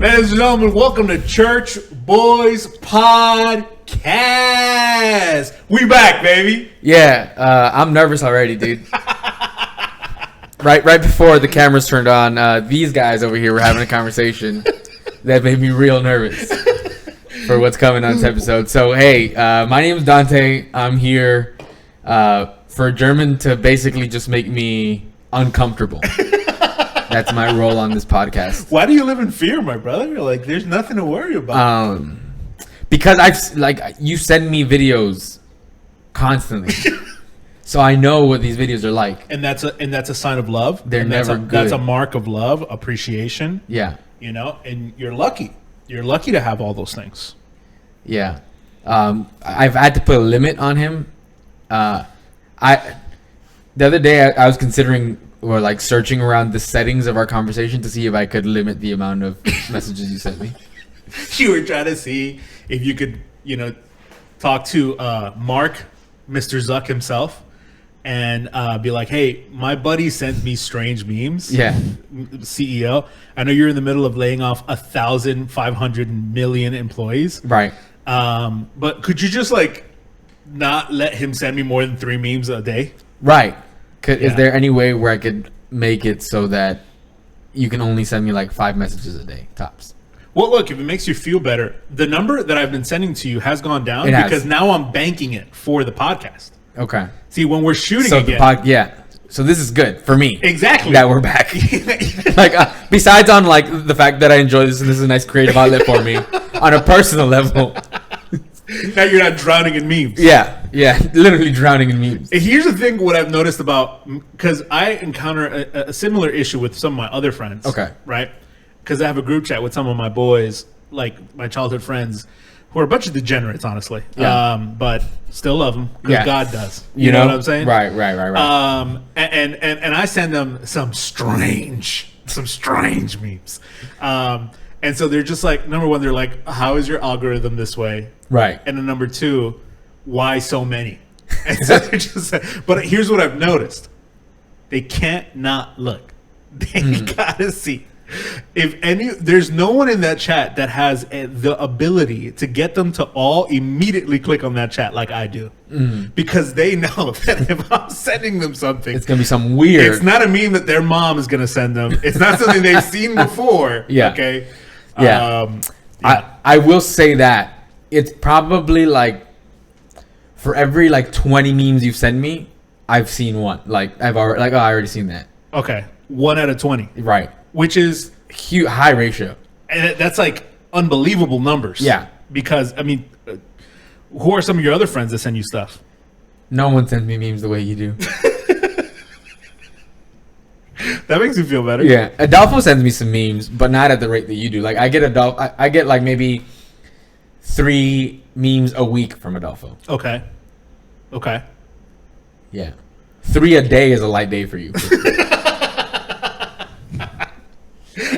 Ladies and gentlemen, welcome to Church Boys Podcast. We back, baby. Yeah, I'm nervous already, dude. Right before the cameras turned on, these guys over here were having a conversation that made me real nervous for what's coming on this episode. So, hey, my name is Dante. I'm here for German to basically just make me uncomfortable. That's my role on this podcast. Why do you live in fear, my brother? Like, there's nothing to worry about. Because you send me videos constantly, so I know what these videos are like. And that's a sign of love. They're never good. That's a mark of love, appreciation. Yeah, you know, and you're lucky. You're lucky to have all those things. Yeah, I've had to put a limit on him. The other day I was considering or like searching around the settings of our conversation to see if I could limit the amount of messages you sent me. You were trying to see if you could, talk to Mark, Mr. Zuck himself, and be like, hey, my buddy sent me strange memes. Yeah. CEO, I know you're in the middle of laying off 1,500 million employees. Right. But could you just not let him send me more than 3 memes a day? Right. Is there any way where I could make it so that you can only send me 5 messages a day, tops? Well, look, if it makes you feel better, the number that I've been sending to you has gone down because now I'm banking it for the podcast. Okay. See, when we're shooting again. Yeah. So this is good for me. Exactly. That we're back. Besides on the fact that I enjoy this and this is a nice creative outlet for me on a personal level. Now you're not drowning in memes. Yeah, literally drowning in memes. Here's the thing: what I've noticed about, because I encounter a similar issue with some of my other friends. Okay. Right? Because I have a group chat with some of my boys, like my childhood friends, who are a bunch of degenerates, honestly. Yeah. But still love them because God does. You know what I'm saying? Right. And I send them some strange memes. And so they're just number one, they're like, how is your algorithm this way? Right. And then number 2, why so many? And so they're just but here's what I've noticed. They can't not look. They gotta see. There's no one in that chat that has the ability to get them to all immediately click on that chat like I do. Because they know that if I'm sending them something, it's going to be something weird. It's not a meme that their mom is going to send them. It's not something they've seen before. Yeah. Okay. Yeah. I will say that it's probably for every 20 memes you've sent me, I've seen one. I've already I already seen that. Okay. 1 out of 20. Right. Which is huge, high ratio. And that's unbelievable numbers. Yeah. Because who are some of your other friends that send you stuff? No one sends me memes the way you do. That makes me feel better. Yeah, Adolfo sends me some memes, but not at the rate that you do. I get I get maybe 3 memes a week from Adolfo. Okay. Yeah, 3 a day is a light day for you.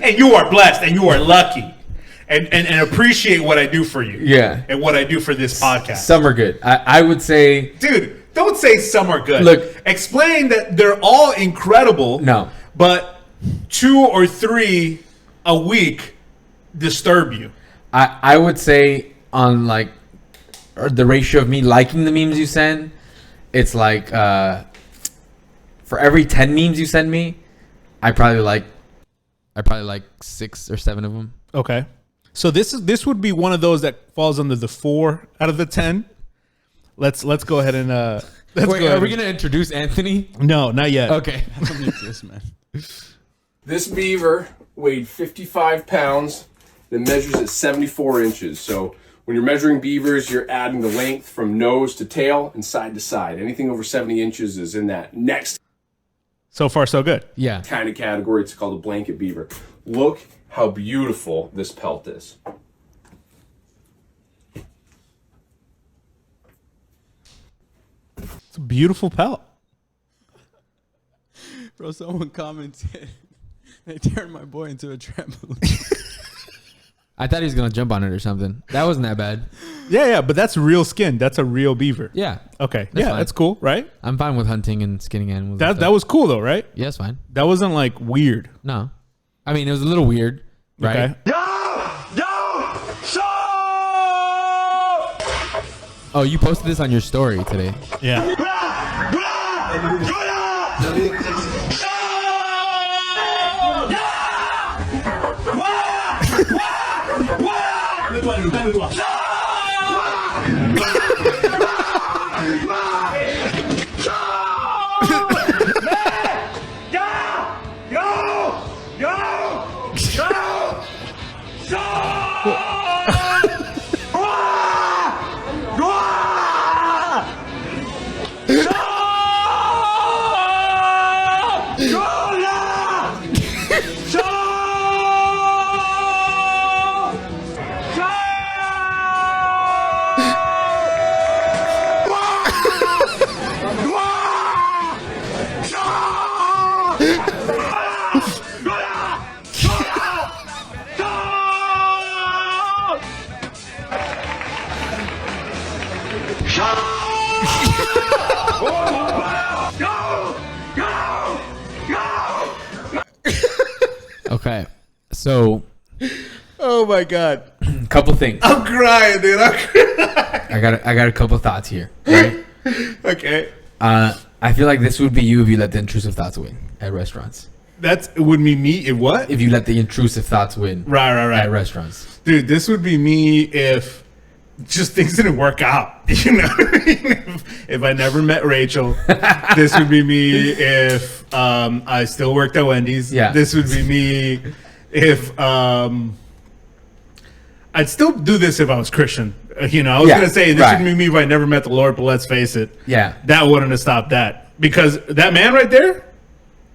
And you are blessed, and you are lucky, and appreciate what I do for you. Yeah, and what I do for this podcast. Some are good. I would say, dude. Don't say some are good. Look, explain that they're all incredible. No, but 2 or 3 a week disturb you. I would say on or the ratio of me liking the memes you send, it's for every 10 memes you send me, I probably like 6 or 7 of them. Okay, so this would be one of those that falls under the 4 out of the 10. Let's go ahead and Wait, are we gonna introduce Anthony? No, not yet. Okay. I don't need this, man. This beaver weighed 55 pounds, then measures at 74 inches. So when you're measuring beavers, you're adding the length from nose to tail and side to side. Anything over 70 inches is in that next. So far, so good. Yeah. Kind of category. It's called a blanket beaver. Look how beautiful this pelt is. It's a beautiful pelt. Bro, someone commented they turned my boy into a trampoline. I thought he was gonna jump on it or something. That wasn't that bad. Yeah, but that's real skin. That's a real beaver. Yeah. Okay. That's fine. That's cool, right? I'm fine with hunting and skinning animals. That was cool though, right? Yeah, it's fine. That wasn't weird. No. I mean, it was a little weird, right? Okay. Oh, you posted this on your story today. Yeah. Okay, so Oh my god. couple things. I'm crying, dude. I'm crying. I got a couple thoughts here. Right? Okay. I feel like this would be you if you let the intrusive thoughts win at restaurants. It would be me. If what? If you let the intrusive thoughts win Right. at restaurants. Dude, this would be me if just things didn't work out. You know, if I never met Rachel, this would be me. If I still worked at Wendy's, Yeah. This would be me. If I'd still do this if I was Christian. You know, I was Yeah, gonna say this right. would be me if I never met the Lord, but let's face it, Yeah. that wouldn't have stopped that because that man right there,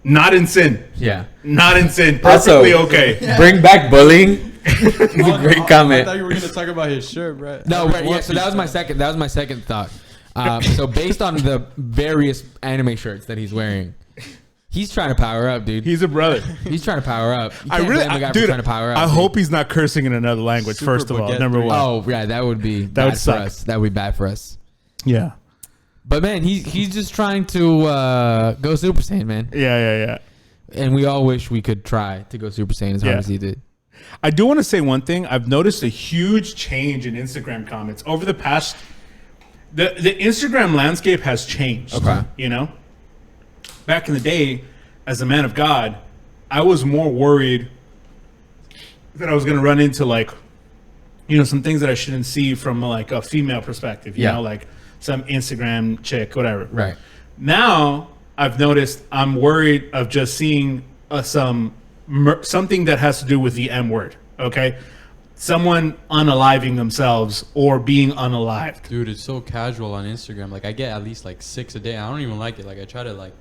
not in sin, Yeah. not in sin, Also- perfectly okay. Bring back bullying. It's a great I comment. thought you were gonna talk about his shirt, bro. No, right, yeah. So that was my second. That was my second thought. So based on the various anime shirts that he's wearing, he's trying to power up, dude. He's a brother. He's trying to power up. You I can't really, blame a guy for dude. trying to power up. I dude. hope he's not cursing in another language. Super First of all, baguette number three. one. Oh yeah, that would be bad would for suck. us. That would be bad for us. Yeah, But man, he's just trying to go Super Saiyan, man. yeah. And we all wish we could try to go Super Saiyan as hard Yeah. as he did. I do want to say one thing. I've noticed a huge change in Instagram comments over the past. The Instagram landscape has changed. Okay. You know, back in the day, as a man of God, I was more worried that I was going to run into like, you know, some things that I shouldn't see from like a female perspective. You Yeah. know, like some Instagram chick, whatever. Right. Now I've noticed I'm worried of just seeing something that has to do with the M word. Okay, someone unaliving themselves or being unalived. Dude, it's so casual on Instagram. Like I get at least like 6 a day. I don't even like it. Like I try to like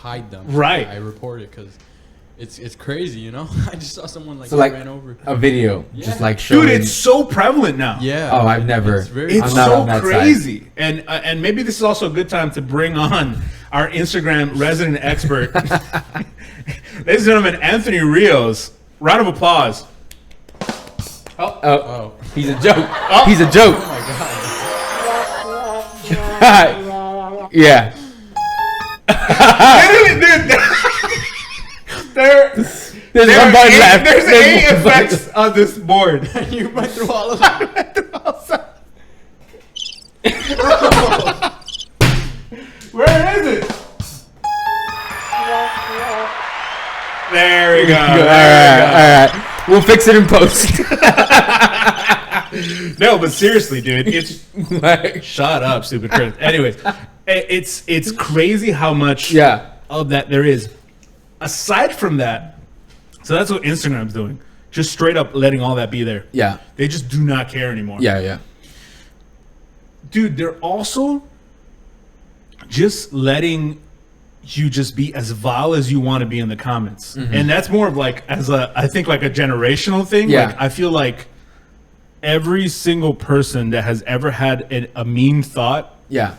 hide them. Right. I report it because it's crazy. You know. I just saw someone like So get like ran over. a video, Yeah. just like showing. Dude, it's so prevalent now. Yeah. Oh, I've never. It's very. It's I'm not so on that crazy, and maybe this is also a good time to bring on our Instagram resident expert, ladies and gentlemen, Anthony Rios. Round of applause. Oh, he's a joke. He's a joke. Oh my god. Yeah. Literally, dude, There's there one are button eight, left. there's eight one button. effects on this board. You went through all of them. Where is it? There we go. All right. We'll fix it in post. No, but seriously, dude, it's Like, shut up, stupid Chris. Anyways, it's crazy how much yeah. of that there is. Aside from that, so that's what Instagram's doing. Just straight up letting all that be there. Yeah. They just do not care anymore. Yeah. Dude, they're also just letting you just be as vile as you want to be in the comments. And that's more of like I think like a generational thing. Yeah. Like I feel like every single person that has ever had a mean thought Yeah.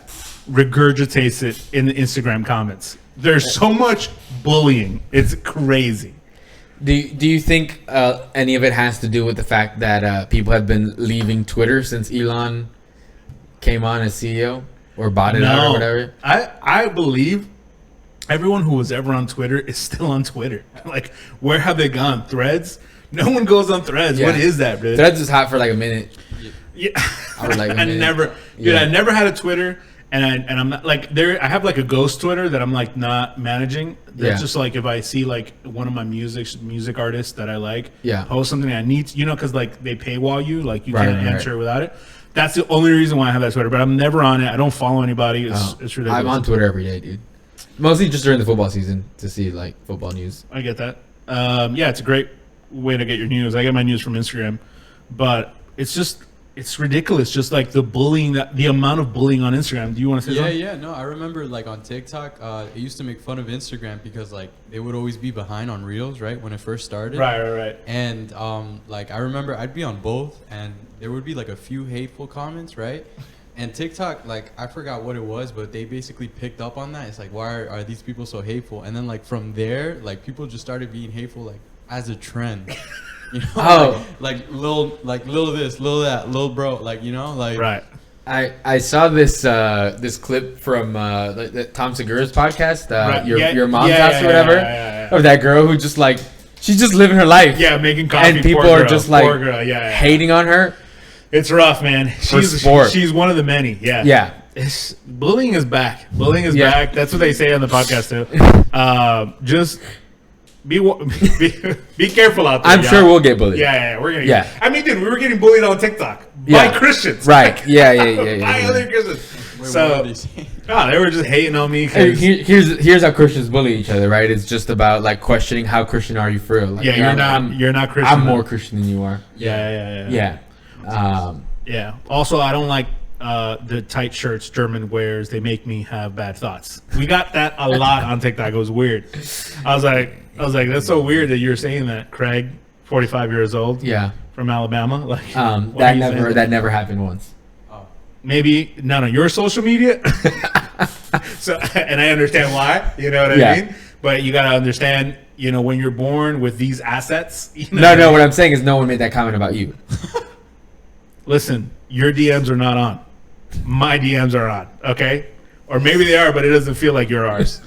regurgitates it in the Instagram comments. There's so much bullying. It's crazy. Do you think any of it has to do with the fact that people have been leaving Twitter since Elon came on as CEO or bought it out or whatever? I believe everyone who was ever on Twitter is still on Twitter. Like, where have they gone? Threads? No one goes on Threads. Yeah. What is that, dude? Threads is hot for like a minute. Yeah. I would like. I never, dude. Yeah. I never had a Twitter, and I'm not like there. I have like a ghost Twitter that I'm like not managing. That's Yeah. just like if I see like one of my music artists that I like, Yeah. post something I need, because like they paywall you, like you Right, can't right, answer it without it. That's the only reason why I have that Twitter. But I'm never on it. I don't follow anybody. It's ridiculous. I'm on Twitter every day, dude. Mostly just during the football season to see like football news. I get that. Yeah, it's a great way to get your news. I get my news from Instagram, but it's ridiculous. Just like the bullying, the amount of bullying on Instagram. Do you want to say something? Yeah. No, I remember like on TikTok, it used to make fun of Instagram because like they would always be behind on reels, right, when it first started. Right. And like I remember I'd be on both, and there would be like a few hateful comments, right? And TikTok, like I forgot what it was, but they basically picked up on that. It's like, why are these people so hateful? And then like from there, like people just started being hateful, like as a trend. You know, Oh. like little this, little that, little bro, like, you know, like Right. I saw this this clip from Tom Segura's podcast, Right. your mom's Yeah, house or whatever, yeah. of that girl who just like she's just living her life. Yeah, making coffee. And people poor are girl, just poor like girl. Yeah. hating on her. It's rough, man. sport. She's one of the many. Yeah. Yeah. Bullying is back. Bullying is Yeah. back. That's what they say on the podcast too. Just be careful out there. I'm sure we'll get bullied. Yeah, we're gonna. Yeah. I mean, dude, we were getting bullied on TikTok Yeah. by Christians. Right. Yeah. By other Christians. wait, So, what are they saying? they were just hating on me. Hey, 'Cause, here's how Christians bully each other, right? It's just about like questioning how Christian are you for real. Like, yeah, you're not Christian. I'm more Christian than you are. Yeah. Yeah. Yeah. Also, I don't like the tight shirts German wears. They make me have bad thoughts. We got that a lot on TikTok. It was weird. I was like, that's so weird that you're saying that, Craig, 45 years old, Yeah. from Alabama. Like, why are you saying That never happened once. Maybe not on your social media. So, and I understand why. You know what I Yeah. mean? But you gotta understand, when you're born with these assets. No. No. What I'm saying is no one made that comment about you. Listen, your DMs are not on. My DMs are on, okay? Or maybe they are, but it doesn't feel like you're ours.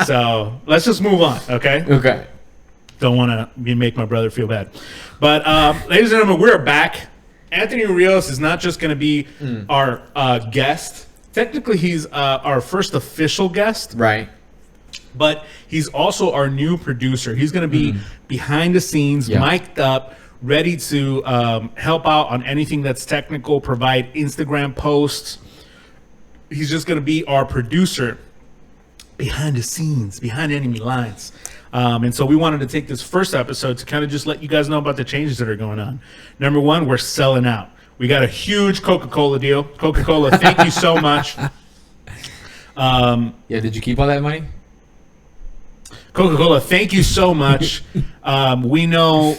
So let's just move on, okay? Okay. Don't want to make my brother feel bad. But ladies and gentlemen, we're back. Anthony Rios is not just going to be our guest. Technically, he's our first official guest. Right. But he's also our new producer. He's going to be behind the scenes, mic'd up, ready to help out on anything that's technical, provide Instagram posts. He's just going to be our producer behind the scenes, behind enemy lines. And so we wanted to take this first episode to kind of just let you guys know about the changes that are going on. Number one, we're selling out. We got a huge Coca-Cola deal. Coca-Cola, thank you so much. Yeah. Did you keep all that money? Coca-Cola, thank you so much. We know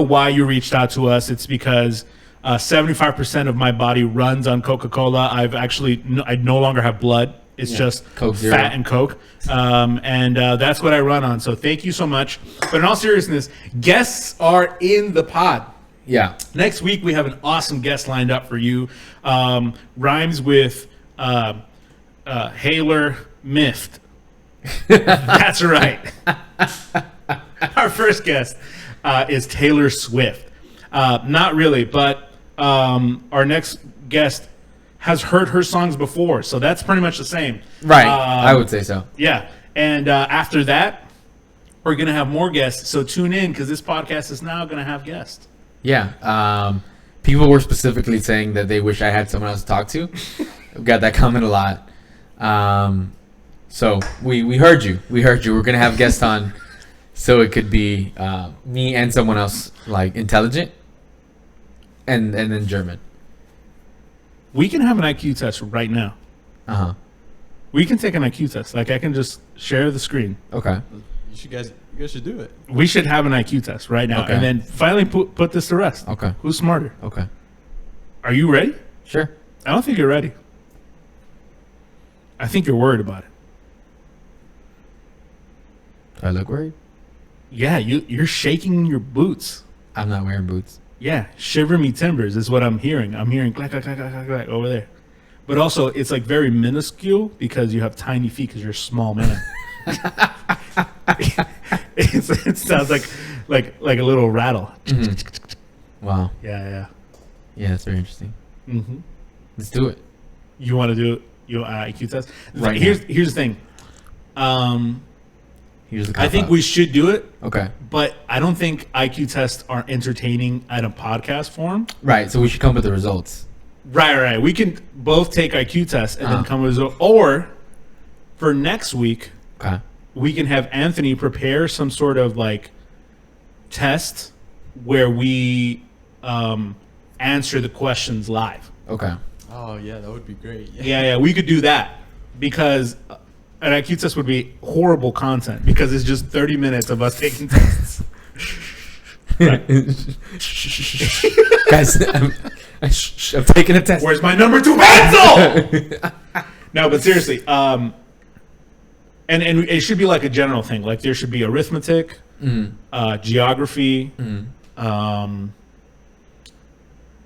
why you reached out to us. It's because 75% of my body runs on Coca-Cola. I no longer have blood. It's just Coke Zero. fat and Coke. And that's what I run on. So thank you so much. But in all seriousness, guests are in the pod. Yeah. Next week, we have an awesome guest lined up for you. Rhymes with Haler Mift. That's right. Our first guest is Taylor Swift. Not really, but our next guest has heard her songs before, so that's pretty much the same. Right. I would say so. Yeah. And after that, we're going to have more guests, so tune in because this podcast is now going to have guests. Yeah. People were specifically saying that they wish I had someone else to talk to. I've got that comment a lot. So we heard you. We heard you. We're going to have guests on so it could be me and someone else, like, intelligent and then German. We can have an IQ test right now. Uh-huh. We can take an IQ test. Like, I can just share the screen. Okay. You guys should do it. We should have an IQ test right now. Okay. And then finally put this to rest. Okay. Who's smarter? Okay. Are you ready? Sure. I don't think you're ready. I think you're worried about it. Do I look worried? Yeah, you're shaking in your boots. I'm not wearing boots. Yeah, shiver me timbers is what I'm hearing. I'm hearing clack, clack, clack, clack, clack, clack over there. But also, it's like very minuscule because you have tiny feet because you're a small man. It sounds like a little rattle. Wow. Yeah. Yeah, that's very interesting. Mm-hmm. Let's do it. You want to do your IQ test? Right Here's the thing. Here's the I think we should do it, Okay. but I don't think IQ tests are entertaining at a podcast form. Right. So we should come with the results. Right. We can both take IQ tests and then come with results. Or for next week, Okay. we can have Anthony prepare some sort of like test where we answer the questions live. Okay. Oh yeah, that would be great. Yeah, we could do that because an IQ test would be horrible content because it's just 30 minutes of us taking tests. Guys, I'm taking a test. Where's my number 2 pencil? No, but seriously, and it should be like a general thing. Like there should be arithmetic, geography,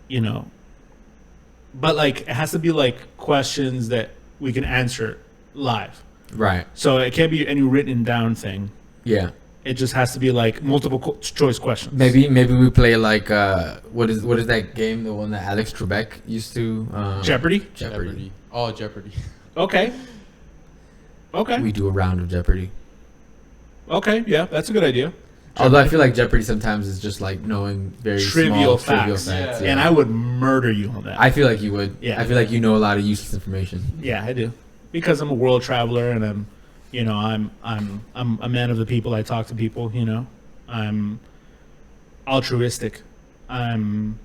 you know, but like it has to be like questions that we can answer live. Right. So it can't be any written down thing. Yeah. It just has to be like multiple choice questions. Maybe we play like what is that game? The one that Alex Trebek used to Jeopardy. Jeopardy. Oh, Jeopardy. Okay. We do a round of Jeopardy. Okay. Yeah, that's a good idea. Although I feel like Jeopardy sometimes is just like knowing very Trivial small facts. facts. And I would murder you on that. I feel like you would. Yeah. I feel like you know a lot of useless information. Yeah, I do. Because I'm a world traveler and I'm a man of the people. I talk to people, you know. I'm altruistic. I'm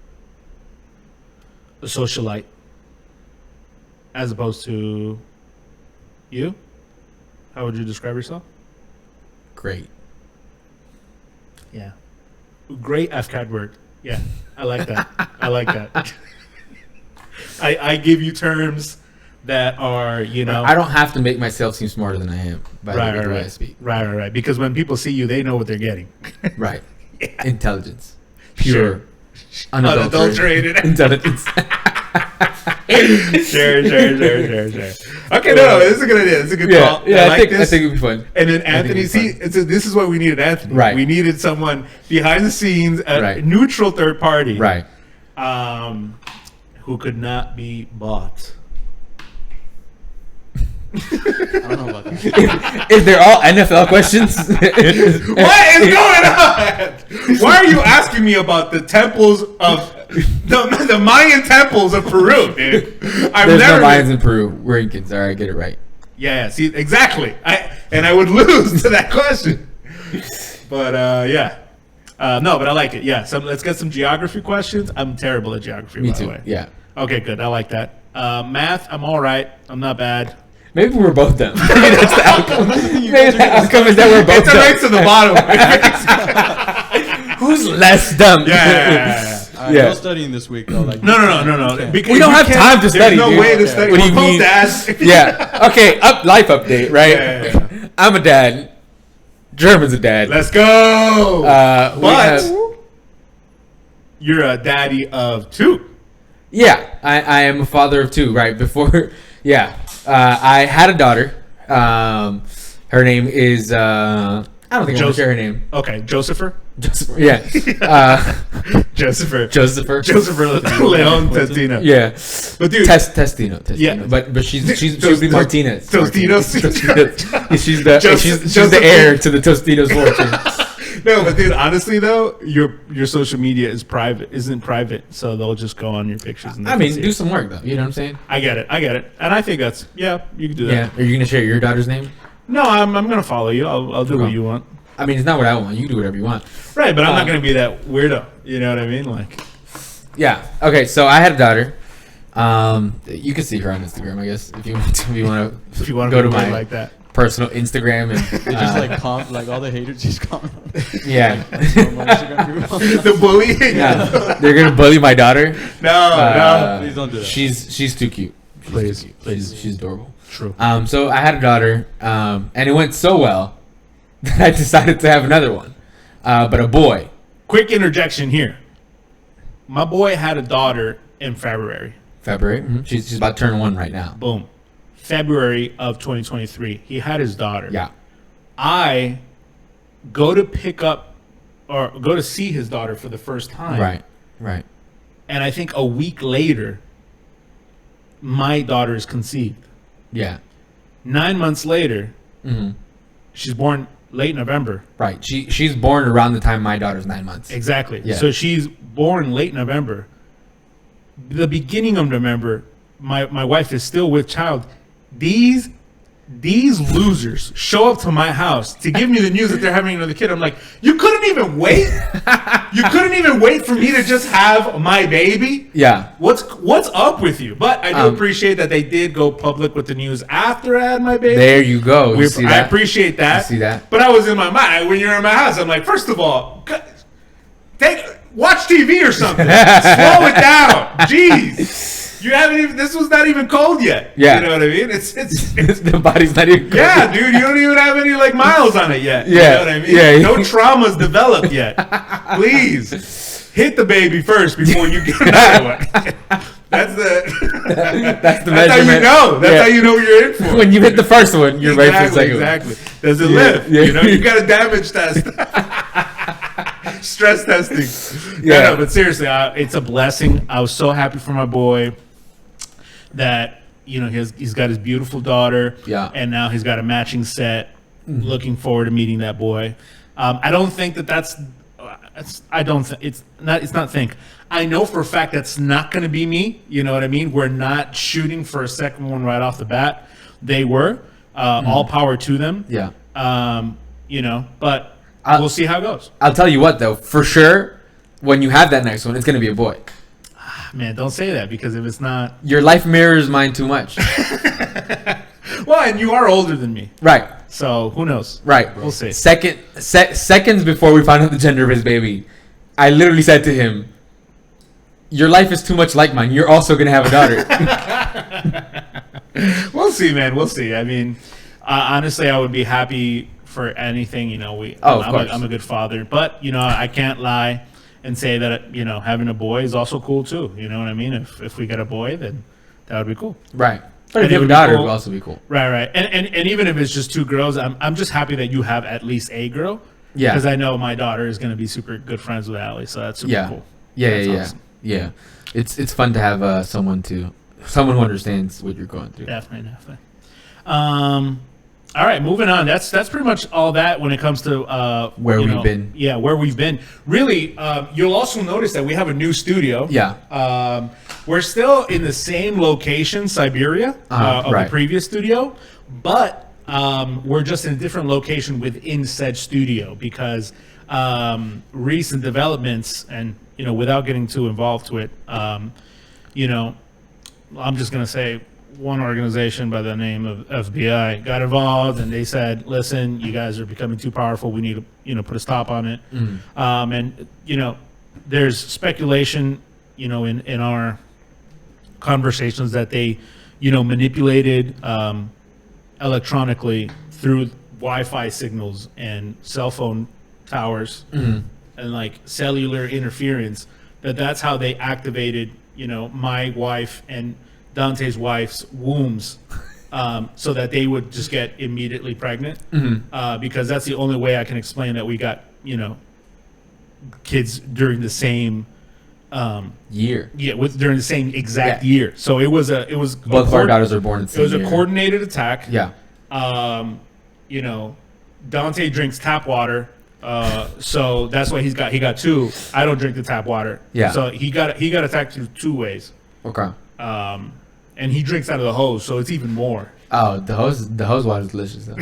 a socialite. As opposed to you? How would you describe yourself? Great. Yeah. Great FCAT word. Yeah. I like that. I like that. I give you terms that are, you know. I don't have to make myself seem smarter than I am by the way I speak. Right. Because when people see you, they know what they're getting. Right. Yeah. Intelligence. Pure. Sure. Unadulterated. Intelligence. Sure. Okay, no, this is a good idea. It's a good call. Yeah, I think it'd be fun. And then Anthony, this is what we needed, Anthony. Right. We needed someone behind the scenes, a neutral third party. Right. Who could not be bought. I don't know about that. Is there all NFL questions? What is going on? Why are you asking me about the temples of the Mayan temples of Peru, dude? There's no Mayans in Peru. We're Incans. All right, get it right. Yeah. See, exactly. I would lose to that question. But yeah. No, but I like it. Yeah. So let's get some geography questions. I'm terrible at geography. Me by too. The way. Yeah. Okay, good. I like that. Math, I'm all right. I'm not bad. Maybe we're both dumb. Maybe that's the outcome. Maybe the outcome is that we're both It's a race to the bottom. Who's less dumb? Yeah. No studying this week though. Like No. Because We don't have time to study. There's no dude. way to study. What do you We're both mean? dads. Yeah. Okay. Life update. Right. Yeah. I'm a dad. German's a dad. Let's go. We But have- you're a daddy of 2. Yeah, I am a father of 2. Right before, yeah, I had a daughter. Her name is I don't think I want to share her name. Okay, Josepher. Yeah, Josepher. Josepher. Leon Testino. Yeah, But dude, Testino. Yeah. but she'll be Martinez. Tostitos. Tostitos. She's the heir to the Tostitos fortune. No, but dude, honestly though, your social media isn't private, so they'll just go on your pictures. And I mean, do some work though. You know what I'm saying? I get it, and I think that's you can do that. Yeah. Are you gonna share your daughter's name? No, I'm gonna follow you. I'll do what you want. I mean, it's not what I want. You can do whatever you want. Right, but I'm not gonna be that weirdo. You know what I mean? Like, yeah. Okay. So I had a daughter. You can see her on Instagram, I guess, if you want to. if you want go to to my like that. personal Instagram and They just like all the haters just comment. yeah. The bully. Yeah, they're gonna bully my daughter. No. Please don't do that. She's too cute. Please. She's adorable. True. So I had a daughter, and it went so well that I decided to have another one, but a boy. Quick interjection here. My boy had a daughter in February. February. Mm-hmm. She's about to turn 1 right now. Boom. February of 2023. He had his daughter. Yeah. I go to pick up or go to see his daughter for the first time. Right. And I think a week later, my daughter is conceived. Yeah. 9 months later, Mm-hmm. she's born late November. Right. She's born around the time my daughter's 9 months. Exactly. Yeah. So she's born late November. The beginning of November, my wife is still with child. These losers show up to my house to give me the news that they're having another kid. I'm like, you couldn't even wait? You couldn't even wait for me to just have my baby? Yeah. What's up with you? But I do appreciate that they did go public with the news after I had my baby. There you go. You see I that? appreciate that. You see that? But I was in my mind when you're in my house. I'm like, first of all, watch TV or something. Slow it down. Jeez. You haven't even. This was not even cold yet. Yeah. You know what I mean? It's The body's not even. yeah, dude. You don't even have any like miles on it yet. Yeah. You know what I mean? Yeah. No trauma's developed yet. Please hit the baby first before you get another one. That's the. That's the That's how you measurement. know. That's Yeah. how you know what you're in for. When you hit the first one, you're ready for the second one. Exactly. Does it Yeah, live? yeah. You know, you got a damage test. Stress testing. Yeah. No, but seriously, it's a blessing. I was so happy for my boy that, you know, he's got his beautiful daughter. Yeah. And now he's got a matching set. Looking forward to meeting that boy. I don't think that's I don't think it's not think. I know for a fact that's not going to be me. You know what I mean? We're not shooting for a second one right off the bat. They were. All power to them. Yeah. You know, but we'll see how it goes. I'll tell you what, though, for sure, when you have that next one, it's gonna be a boy. Man, don't say that, because if it's not, Your life mirrors mine too much. well, and you are older than me, Right. so who knows? Right. We'll see. Seconds before we found out the gender of his baby, I literally said to him, "Your life is too much like mine. You're also gonna have a daughter." We'll see, man. We'll see. I mean, honestly, I would be happy for anything. You know, I'm a good father, but you know, I can't lie and say that, you know, having a boy is also cool too. You know what I mean? If we get a boy, then that would be cool. Right. But And if you it have a would be daughter, cool. it would also be cool. Right. And even if it's just two girls, I'm just happy that you have at least a girl. Yeah. Because I know my daughter is going to be super good friends with Allie, so that's super Yeah. cool. Yeah. That's Yeah. awesome. Yeah. It's fun to have someone who understands what you're going through. Definitely. All right, moving on. That's pretty much all that when it comes to Where we've been. Yeah, where we've been. Really, you'll also notice that we have a new studio. Yeah. We're still in the same location, Siberia, of right. the previous studio, but we're just in a different location within said studio because recent developments, and you know, without getting too involved to it, you know, I'm just gonna say one organization by the name of FBI got involved, and they said, "Listen, you guys are becoming too powerful. We need to, you know, put a stop on it." And you know, there's speculation, you know, in our conversations that they, you know, manipulated electronically through Wi-Fi signals and cell phone towers and like cellular interference. That's how they activated, you know, my wife and Dante's wife's wombs, so that they would just get immediately pregnant. Because that's the only way I can explain that we got, you know, kids during the same Year. yeah, during the same exact year. So it was Both of our daughters are born in the same It was year. a coordinated attack. Yeah. You know, Dante drinks tap water. So that's why he got two. I don't drink the tap water. Yeah. So he got attacked through two ways. Okay. And he drinks out of the hose, so it's even more. Oh, the hose water is delicious though.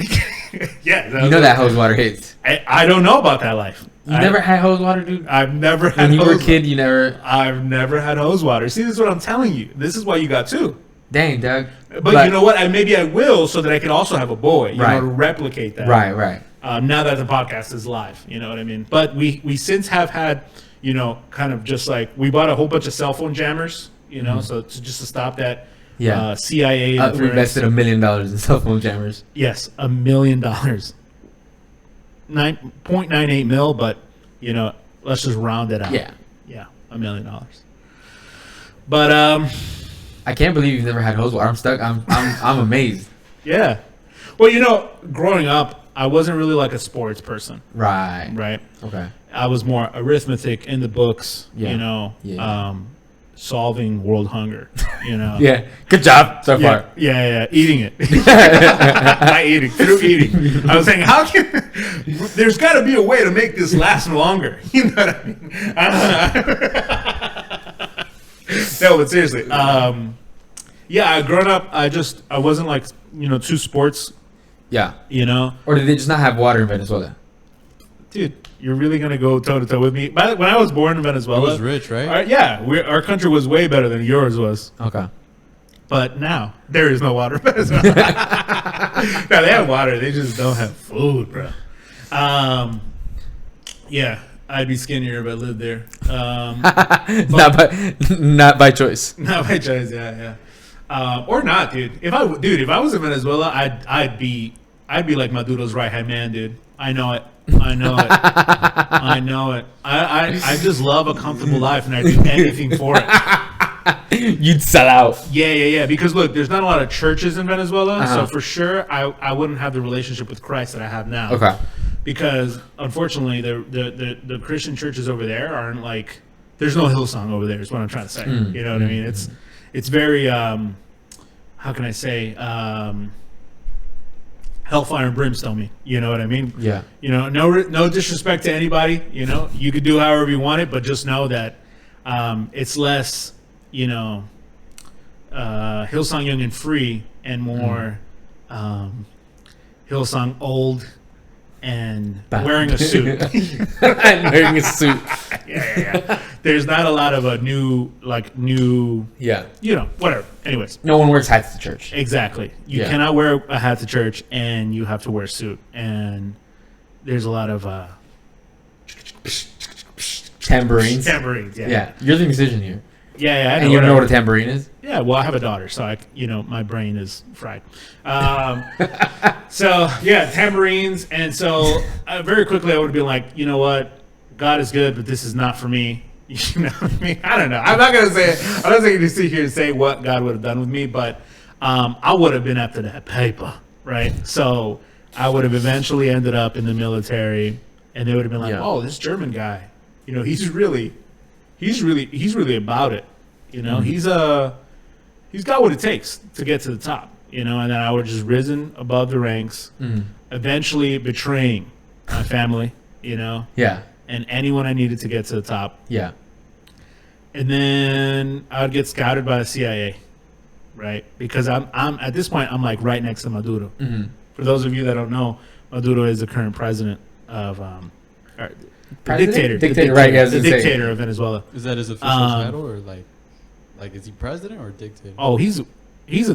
Yeah. You know that hose water hits. I don't know about that life. You never had hose water, dude? I've never had When you were a hose kid, you never... I've never had hose water. See, this is what I'm telling you. This is why you got two. Dang, Doug. But you know what? Maybe I will, so that I can also have a boy. You Right. know, to replicate that. Right. Now that the podcast is live, you know what I mean. But we since have had, you know, kind of just like we bought a whole bunch of cell phone jammers, you know, so just to stop that. Yeah. CIA. We interference. invested $1 million in cell phone jammers. Yes, $1 million. 9.98 mil, but you know, let's just round it out. Yeah. $1 million. But I can't believe you've never had hose water. I'm stuck. I'm amazed. yeah. Well, you know, growing up, I wasn't really like a sports person, Right. right? Okay. I was more arithmetic in the books, Yeah. you know. Yeah. solving world hunger. You know. Yeah. Good job so Yeah, far. yeah, eating it. Not eating, through eating. I was saying, how can there's got to be a way to make this last longer. You know what I mean? No, but seriously, yeah, growing up, I wasn't like too sports. Yeah. You know, Or did they just not have water in Venezuela? dude, you're really gonna go toe to toe with me? When I was born in Venezuela, It was rich, right? yeah, our country was way better than yours was. Okay. But now there is no water in Venezuela. No, they have water. They just don't have food, bro. Yeah, I'd be skinnier if I lived there. Not by choice. Not by choice. Yeah. Or not, dude. If I was in Venezuela, I'd be like Maduro's right hand man, dude. I know it. I just love a comfortable life, and I'd do anything for it. You'd sell out. Yeah. Because look, there's not a lot of churches in Venezuela, Uh-huh. so for sure, I wouldn't have the relationship with Christ that I have now. Okay. Because unfortunately, the Christian churches over there aren't like. There's no Hillsong over there. Is what I'm trying to say. You know what I mean? It's very how can I say hellfire and brimstone. You know what I mean? Yeah. No disrespect to anybody. You could do however you want it, but just know that it's less. Hillsong Young and Free, and more Hillsong Old and wearing a suit. And wearing a suit. Yeah. There's not a lot of new. Yeah. Whatever. Anyways, No one wears hats to church. exactly. You Yeah. cannot wear a hat to church, and you have to wear a suit. And there's a lot of Tambourines. tambourines. Yeah. You're the musician here. Yeah. I And you know whatever. what a tambourine is? Yeah, well, I have a daughter, so my brain is fried. So yeah, tambourines, and so very quickly I would have been like, you know what, God is good, but this is not for me. You know what I mean? I don't know. I'm not gonna say it. I'm not going to sit here and say what God would have done with me, but I would have been after that paper, right? So I would have eventually ended up in the military, and they would have been like, Yeah. oh, this German guy, he's really about it. He's got what it takes to get to the top, and then I would have just risen above the ranks, eventually betraying my family, Yeah. and anyone I needed to get to the top. Yeah. And then I would get scouted by the CIA, right? Because I'm at this point, I'm like right next to Maduro. Mm-hmm. For those of you that don't know, Maduro is the current president of the President? dictator. Dictator, right, yeah, I was the gonna say. dictator of Venezuela. Is that his official title, or like is he president or dictator? Oh, he's a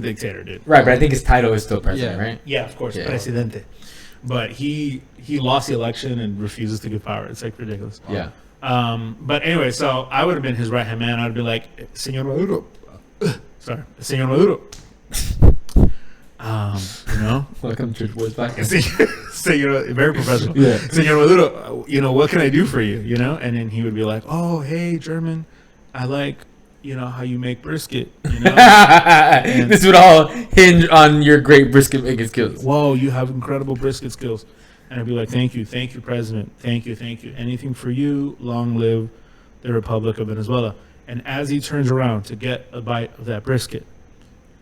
dictator, dude. Right, but I think his title is still president, Yeah. right? Yeah, of course, Yeah. presidente. But he lost the election and refuses to give power. It's like ridiculous. Yeah. But anyway, so I would have been his right hand man. I'd be like, Senor Maduro. Sorry, Senor Maduro. Welcome to Boyz Podcast. Senor, very professional. Yeah. Senor Maduro, what can I do for you? And then he would be like, oh, hey, German, I like, how you make brisket. This would all hinge on your great brisket making skills. Whoa, you have incredible brisket skills. And I'd be like, thank you, President. Thank you. Anything for you. Long live the Republic of Venezuela. And as he turns around to get a bite of that brisket,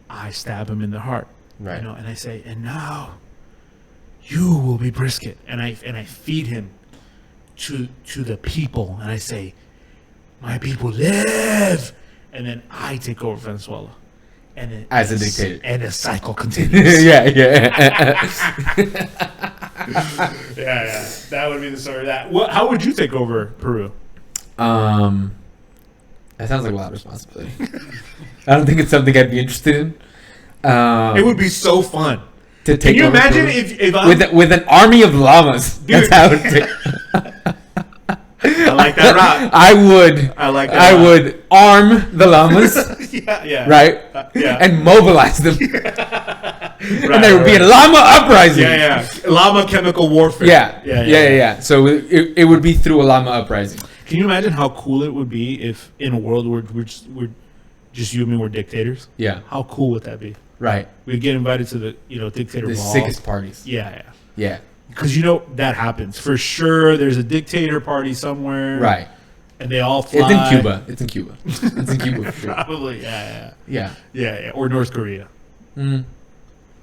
I stab him in the heart. Right. And I say, and now you will be brisket. And I feed him to the people. And I say, my people live. And then I take over Venezuela. And then As a dictator. And the cycle continues. yeah. Yeah. That would be the story of that. How would you take over Peru? That sounds like a lot of responsibility. I don't think it's something I'd be interested in. It would be so fun. To take Can you over imagine Peru. if I with an army of llamas? Dude. That's how it would take. I like that route. I would route. arm the llamas, Yeah. right? Yeah. And mobilize them. And there would be a llama uprising. Yeah. Llama chemical warfare. Yeah. So it would be through a llama uprising. Can you imagine how cool it would be if in a world where we're just you and me were dictators? Yeah. How cool would that be? Right. We'd get invited to the dictator The ball. sickest parties. Yeah. Yeah. Because that happens for sure. There's a dictator party somewhere. Right. and they all fly. It's in Cuba. It's in Cuba. It's in Cuba for sure. Probably, yeah, or North Korea. Mm.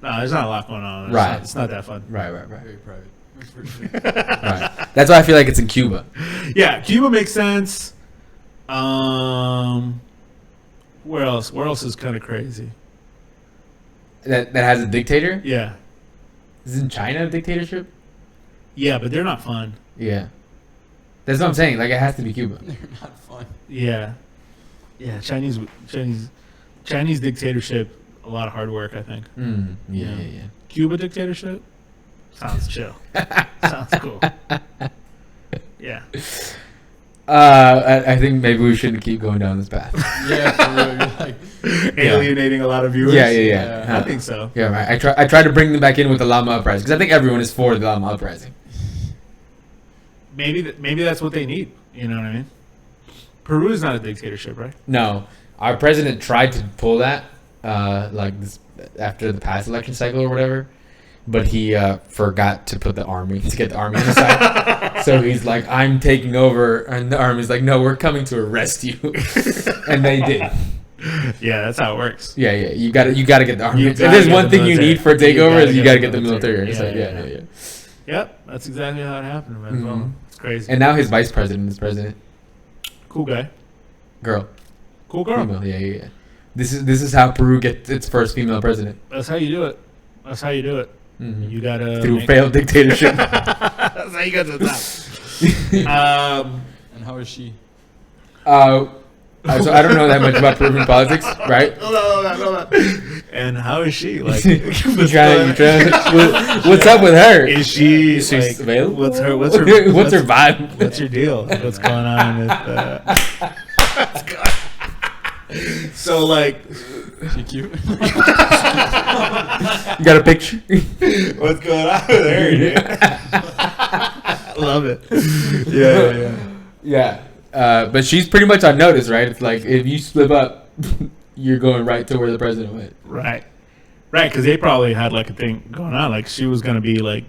No, there's not a lot going on. Right. It's not that fun. Right. Very private. For sure. Right. That's why I feel like it's in Cuba. Yeah, Cuba makes sense. Where else? Where else is kind of crazy? That has a dictator? Yeah. Isn't China a dictatorship? Yeah, but they're not fun. Yeah. That's what I'm saying. Like, it has to be Cuba. They're not fun. Yeah. Yeah, Chinese dictatorship, a lot of hard work, I think. Yeah. Cuba dictatorship? Sounds chill. Sounds cool. Yeah. I think maybe we shouldn't keep going down this path. Yeah, for real. You're like, Alienating a lot of viewers? Yeah. I think so. Yeah, right. I try to bring them back in with the llama uprising because I think everyone is for the llama uprising. Maybe that's what they need. You know what I mean? Peru is not a dictatorship, right? No, our president tried to pull that, like this after the past election cycle or whatever, but he forgot to put the army to get the army on the side. So he's like, "I'm taking over," and the army's like, "No, we're coming to arrest you," and they did. Yeah, that's how it works. Yeah. You got to get the army. You If gotta there's get one the thing you military. need for a takeover is you got to get the military. Yeah. Yeah. Yep, that's exactly how it happened, man. Mhm. Well, it's crazy. And now his vice president is president. Cool guy. Girl. Cool girl. Female. Yeah. This is how Peru gets its first female president. That's how you do it. That's how you do it. Mhm. You gotta Through failed dictatorship. That's how you get to the top. and how is she? So I don't know that much about Peruvian politics, right? Hold on. And how is she? Like, You trying what's up with her? Is she Is she like, available? What's her what's her vibe? What's your deal? What's going on with so like She cute? You got a picture? what's going on with her, dude? Love it. Yeah. But she's pretty much on notice, right? It's like if you slip up, you're going right to where the president went. Right, because they probably had like a thing going on. Like she was gonna be like,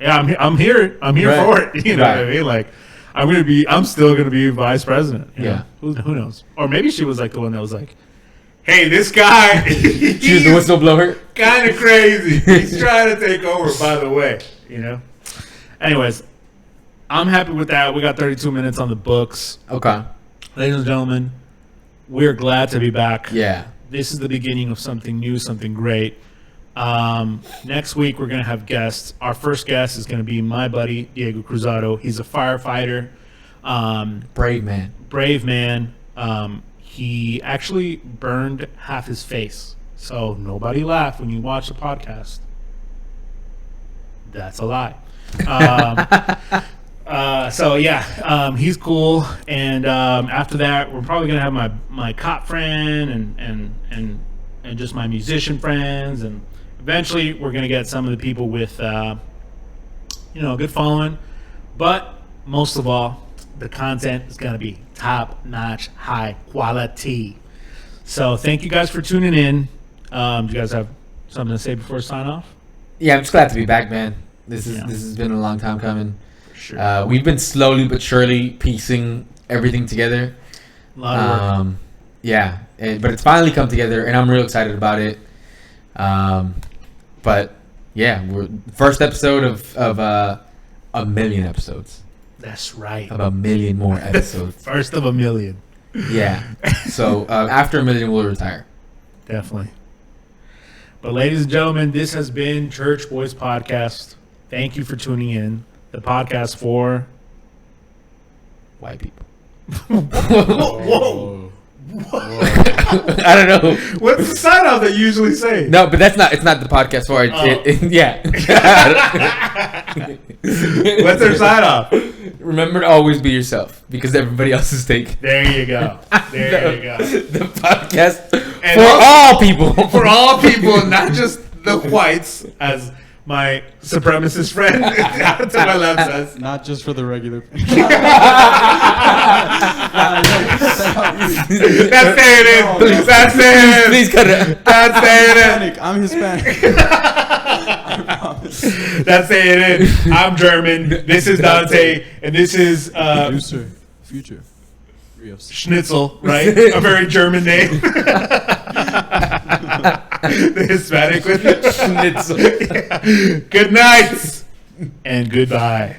"Yeah, I'm here Right. for it." You know what I Right. mean? Like, I'm still gonna be vice president. You know? Who knows? Or maybe she was like the one that was like, "Hey, this guy, She was the whistleblower. kind of crazy. He's trying to take over." By the way, you know. Anyways, I'm happy with that. We got 32 minutes on the books, Okay. ladies and gentlemen. We're glad to be back. Yeah. This is the beginning of something new, something great. Next week, we're going to have guests. Our first guest is going to be my buddy, Diego Cruzado. He's a firefighter, Brave man. brave man. He actually burned half his face. So nobody laugh when you watch the podcast. That's a lie. He's cool, and after that, we're probably gonna have my cop friend and just my musician friends, and eventually we're gonna get some of the people with a good following, but most of all, the content is gonna be top notch, high quality. So thank you guys for tuning in. Do you guys have something to say before we sign off? Yeah, I'm just glad to be back, man. This Yeah. has been a long time coming. Sure. We've been slowly but surely piecing everything together. A lot of work. But it's finally come together, and I'm real excited about it. But yeah, we're first episode of a million episodes, That's right. of a million more episodes. First of a million. Yeah. So after a million, we'll retire. Definitely. But ladies and gentlemen, this has been Church Boys Podcast. Thank you for tuning in. The podcast for White people. Whoa. I don't know. What's the sign off that you usually say? No, but that's not. It's not the podcast for it. Yeah. What's their sign off? Remember to always be yourself because everybody else is taken. There you go. There you go. The podcast And for also- all people. For all people, not just the whites, as my supremacist friend to my left says. Not just for the regular. That's staying in. That's staying in. Please cut it. That's staying Hispanic. I'm Hispanic. I promise. in. That's staying in. I'm German. This is Dante, and this is Producer. Future. history of Schnitzel, right? A very German name. The Hispanic with it. Schnitzel. Yeah. Good night and goodbye.